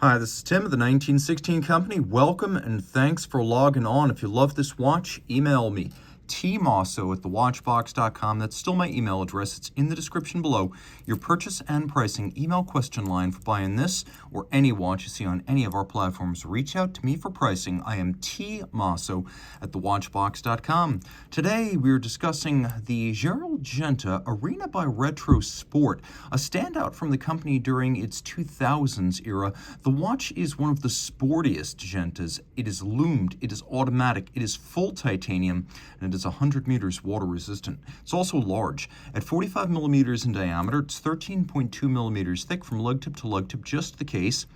Hi, this is Tim of the 1916 Company. Welcome and thanks for logging on. If you love this watch, email me, Team Mosso at thewatchbox.com. That's still my email address. It's in the description below. Your purchase and pricing email question line for buying this or any watch you see on any of our platforms. Reach out to me for pricing. I am T Mosso at thewatchbox.com. Today we're discussing the Gerald Genta Arena Bi-Retro Sport, a standout from the company during its 2000s era. The watch is one of the sportiest Gentas. It is loomed, it is automatic, it is full titanium, and it is 100 meters water resistant. It's also large. At 45 millimeters in diameter, it's 13.2 millimeters thick from lug tip to lug tip, just the case.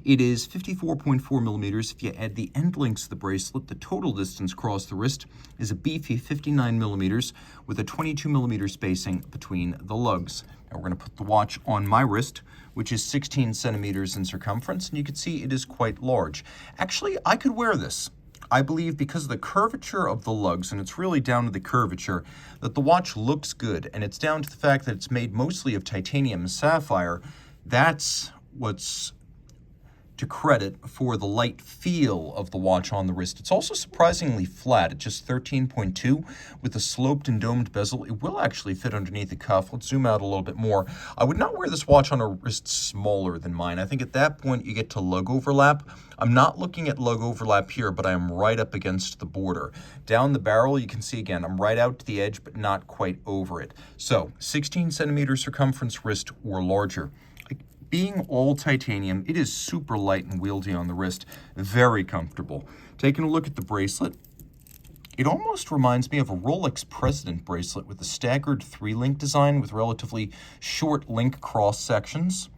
It is 54.4 millimeters if you add the end links to the bracelet. The total distance across the wrist is a beefy 59 millimeters with a 22 millimeter spacing between the lugs. Now we're going to put the watch on my wrist, which is 16 centimeters in circumference, and you can see it is quite large. Actually, I could wear this. I believe because of the curvature of the lugs, and it's really down to the curvature, that the watch looks good, and it's down to the fact that it's made mostly of titanium and sapphire. That's what's to credit for the light feel of the watch on the wrist. It's also surprisingly flat at just 13.2 with a sloped and domed bezel. It will actually fit underneath the cuff. Let's zoom out a little bit more. I would not wear this watch on a wrist smaller than mine. I think at that point you get to lug overlap. I'm not looking at lug overlap here, but I am right up against the border. Down the barrel, you can see again, I'm right out to the edge, but not quite over it. So 16 centimeter circumference wrist or larger. Being all titanium, it is super light and wieldy on the wrist, very comfortable. Taking a look at the bracelet, it almost reminds me of a Rolex President bracelet with a staggered 3-link design with relatively short link cross sections.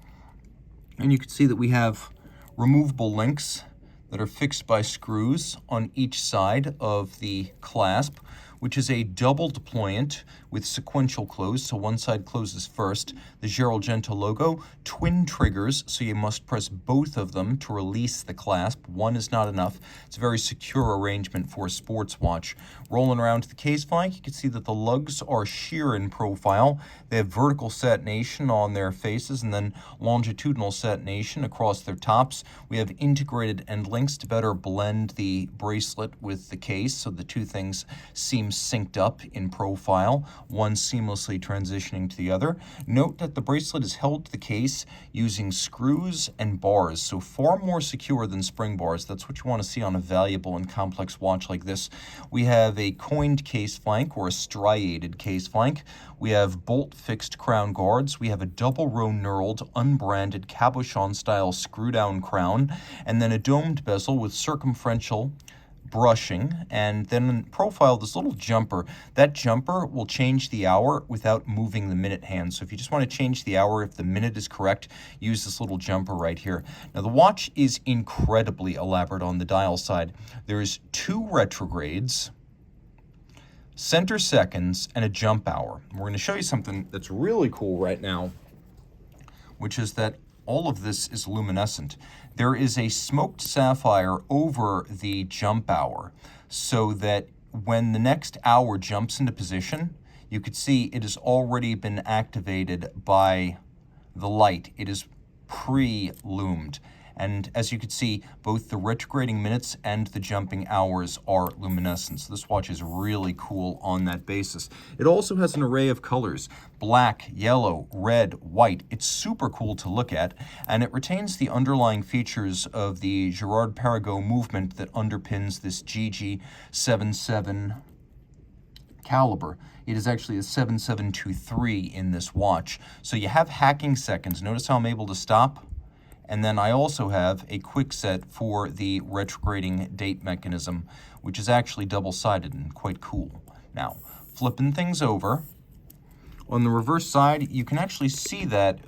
And you can see that we have removable links that are fixed by screws on each side of the clasp, which is a double deployant with sequential close, so one side closes first. The Gerald Genta logo, twin triggers, so you must press both of them to release the clasp. One is not enough. It's a very secure arrangement for a sports watch. Rolling around to the case flank, you can see that the lugs are sheer in profile. They have vertical satination on their faces and then longitudinal satination across their tops. We have integrated end links to better blend the bracelet with the case, so the two things seem synced up in profile, one seamlessly transitioning to the other. Note that the bracelet is held to the case using screws and bars, so far more secure than spring bars. That's what you want to see on a valuable and complex watch like this. We have a coined case flank or a striated case flank. We have bolt-fixed crown guards. We have a double-row knurled, unbranded cabochon-style screw-down crown, and then a domed bezel with circumferential brushing, and then in profile, this little jumper. That jumper will change the hour without moving the minute hand. So if you just want to change the hour, if the minute is correct, use this little jumper right here. Now the watch is incredibly elaborate on the dial side. There's 2 retrogrades, center seconds, and a jump hour. We're going to show you something that's really cool right now, which is that all of this is luminescent. There is a smoked sapphire over the jump hour so that when the next hour jumps into position, you could see it has already been activated by the light. It is pre-loomed. And as you can see, both the retrograding minutes and the jumping hours are luminescent. So this watch is really cool on that basis. It also has an array of colors: black, yellow, red, white. It's super cool to look at, and it retains the underlying features of the Girard-Perregaux movement that underpins this GG77 caliber. It is actually a 7723 in this watch. So you have hacking seconds. Notice how I'm able to stop? And then I also have a quick set for the retrograding date mechanism, which is actually double-sided and quite cool. Now, flipping things over, on the reverse side, you can actually see that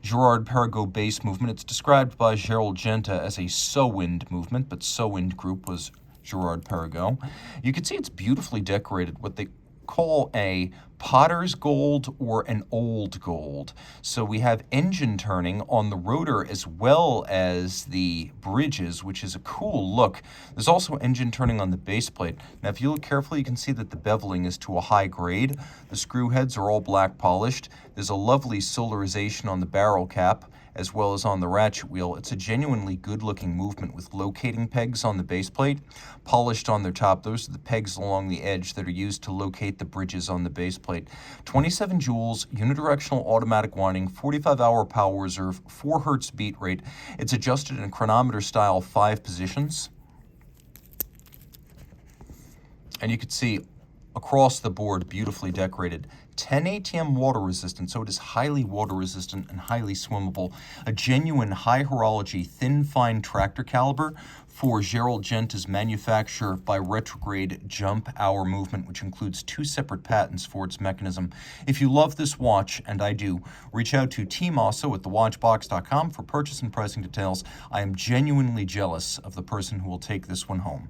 Girard-Perregaux base movement. It's described by Gerald Genta as a so-wind movement, but so-wind group was Girard-Perregaux. You can see it's beautifully decorated, what they call a potter's gold or an old gold. So we have engine turning on the rotor as well as the bridges, which is a cool look. There's also engine turning on the base plate. Now, if you look carefully, you can see that the beveling is to a high grade. The screw heads are all black polished. There's a lovely solarization on the barrel cap. as well as on the ratchet wheel. It's a genuinely good-looking movement with locating pegs on the base plate, polished on their top. Those are the pegs along the edge that are used to locate the bridges on the base plate. 27 joules, unidirectional automatic winding, 45-hour power reserve, 4 hertz beat rate. It's adjusted in chronometer style 5 positions. And you can see across the board, beautifully decorated. 10 ATM water resistant, so it is highly water resistant and highly swimmable. A genuine high horology, thin, fine tractor caliber for Gerald Genta's manufacture by retrograde jump hour movement, which includes 2 separate patents for its mechanism. If you love this watch, and I do, reach out to Team Mosso at thewatchbox.com for purchase and pricing details. I am genuinely jealous of the person who will take this one home.